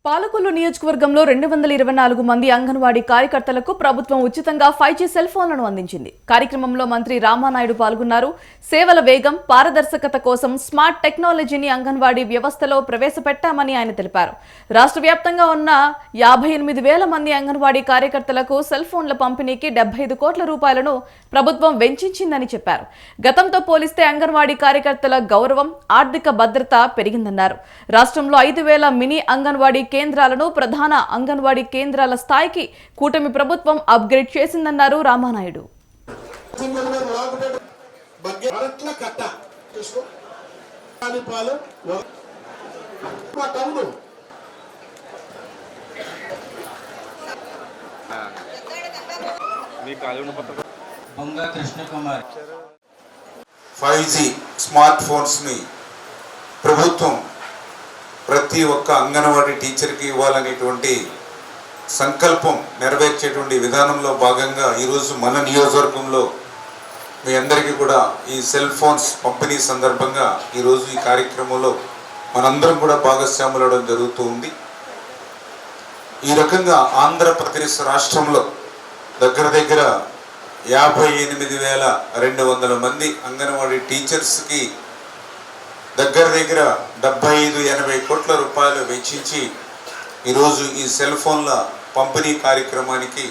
పాలకొల్లు నియోజకవర్గంలో 224 మంది అంగన్వాడీ కార్యకర్తలకు ప్రభుత్వం ఉచితంగా 5G సెల్ ఫోన్లను అందించింది. కార్యక్రమంలో మంత్రి రామానాయుడు పాల్గొన్నారు. సేవల వేగం, పారదర్శకత కోసం స్మార్ట్ టెక్నాలజీని అంగన్వాడీ వ్యవస్థలో ప్రవేశపెట్టామని ఆయన తెలిపారు. రాష్ట్ర వ్యాప్తంగా ఉన్న 58,000 మంది అంగన్వాడీ కార్యకర్తలకు సెల్ ఫోన్ల పంపిణీకి 75 కోట్ల రూపాయలను ప్రభుత్వం వెచ్చించిందని చెప్పారు. గతంతో పోలిస్తే అంగన్వాడీ కార్యకర్తల గౌరవం, ఆర్థిక భద్రత పెరిగిందన్నారు. రాష్ట్రంలో 5,000 మినీ అంగన్వాడీ కేంద్రాలను ప్రధాన అంగన్వాడీ కేంద్రాల స్థాయికి కూటమి ప్రభుత్వం అప్గ్రేడ్ చేసిందన్నారు Ramanaidu. Krishnakumar 5G smart phones ని ప్రభుత్వం ప్రతి ఒక్క అంగన్వాడీ టీచర్కి ఇవ్వాలనేటువంటి సంకల్పం నెరవేర్చేటువంటి విధానంలో భాగంగా ఈరోజు మన నియోజకవర్గంలో మీ అందరికీ కూడా ఈ సెల్ ఫోన్స్ పంపిణీ సందర్భంగా ఈరోజు ఈ కార్యక్రమంలో మనందరం కూడా భాగస్వాములవడం జరుగుతూ ఉంది. ఈ రకంగా ఆంధ్రప్రదేశ్ రాష్ట్రంలో దగ్గర 58,200 మంది అంగన్వాడీ టీచర్స్కి దగ్గర 75-80 కోట్ల రూపాయలు వెచ్చించి ఈరోజు ఈ సెల్ ఫోన్ల పంపిణీ కార్యక్రమానికి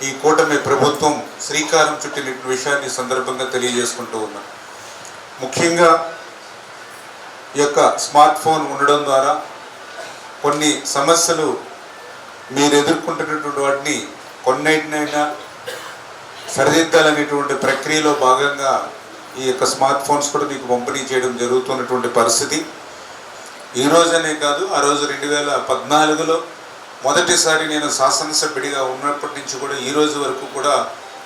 ఈ కూటమి ప్రభుత్వం శ్రీకారం చుట్టిన విషయాన్ని సందర్భంగా తెలియజేసుకుంటూ ఉన్నాం. ముఖ్యంగా ఈ యొక్క స్మార్ట్ ఫోన్ ఉండడం ద్వారా కొన్ని సమస్యలు మీరు ఎదుర్కొంటున్నటువంటి వాటిని కొన్నిటినైనా సరిదిద్దాలనేటువంటి ప్రక్రియలో భాగంగా ఈ యొక్క స్మార్ట్ ఫోన్స్ కూడా మీకు పంపిణీ చేయడం జరుగుతున్నటువంటి పరిస్థితి. ఈ రోజనే కాదు, ఆ రోజు 2014లో మొదటిసారి నేను శాసనసభ్యుడిగా ఉన్నప్పటి నుంచి కూడా ఈ రోజు వరకు కూడా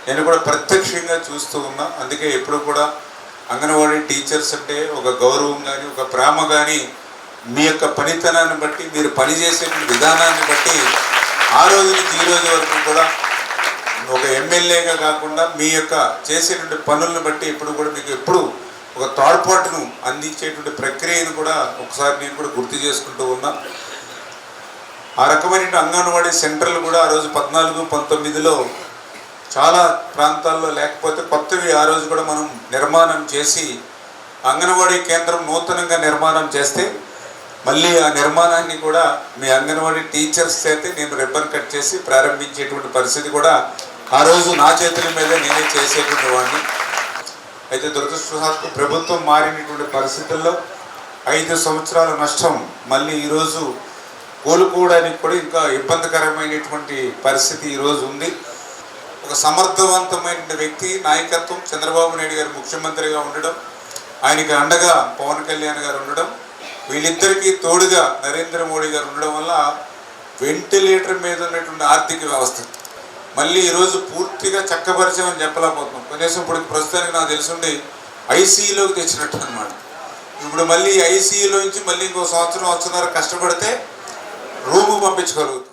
నేను కూడా ప్రత్యక్షంగా చూస్తూ ఉన్నా. అందుకే ఎప్పుడు కూడా అంగన్వాడీ టీచర్స్ అంటే ఒక గౌరవం కానీ, ఒక ప్రేమ కానీ, మీ యొక్క పనితనాన్ని బట్టి, మీరు పనిచేసే విధానాన్ని బట్టి ఆ రోజు నుంచి ఈ రోజు వరకు కూడా ఒక ఎమ్మెల్యేగా కాకుండా మీ యొక్క చేసేటువంటి పనులను బట్టి ఎప్పుడు కూడా మీకు ఎప్పుడు ఒక తోడ్పాటును అందించేటువంటి ప్రక్రియను కూడా ఒకసారి నేను కూడా గుర్తు చేసుకుంటూ ఉన్నా. ఆ రకమైన అంగన్వాడీ సెంటర్లు కూడా ఆ రోజు 14-19లో చాలా ప్రాంతాల్లో లేకపోతే కొత్తవి ఆ రోజు కూడా మనం నిర్మాణం చేసి అంగన్వాడీ కేంద్రం నూతనంగా నిర్మాణం చేస్తే మళ్ళీ ఆ నిర్మాణాన్ని కూడా మీ అంగన్వాడీ టీచర్స్ చేతే నేను రిబ్బన్ కట్ చేసి ప్రారంభించేటువంటి పరిస్థితి కూడా ఆ రోజు నా చేతుల మీద నేనే చేసేటువంటి వాడిని. అయితే దురదృష్టవశాత్తు ప్రభుత్వం మారినటువంటి పరిస్థితుల్లో 5 సంవత్సరాల నష్టం మళ్ళీ ఈరోజు కోలుకోవడానికి కూడా ఇంకా ఇబ్బందికరమైనటువంటి పరిస్థితి ఈరోజు ఉంది. ఒక సమర్థవంతమైన వ్యక్తి నాయకత్వం చంద్రబాబు నాయుడు గారు ముఖ్యమంత్రిగా ఉండడం, ఆయనకి అండగా పవన్ కళ్యాణ్ గారు ఉండడం, వీళ్ళిద్దరికీ తోడుగా నరేంద్ర మోడీ గారు ఉండడం వల్ల వెంటిలేటర్ మీద ఉన్నటువంటి ఆర్థిక వ్యవస్థ మళ్ళీ ఈరోజు పూర్తిగా చక్కపరిచామని చెప్పలేకపోతున్నాం. కనీసం ఇప్పుడు ప్రస్తుతానికి నాకు తెలుసుండి ఐసీయూలోకి తెచ్చినట్టు అనమాట. ఇప్పుడు మళ్ళీ ఐసీయూలో నుంచి మళ్ళీ ఇంకో సంవత్సరం కష్టపడితే రూము పంపించగలుగుతాం.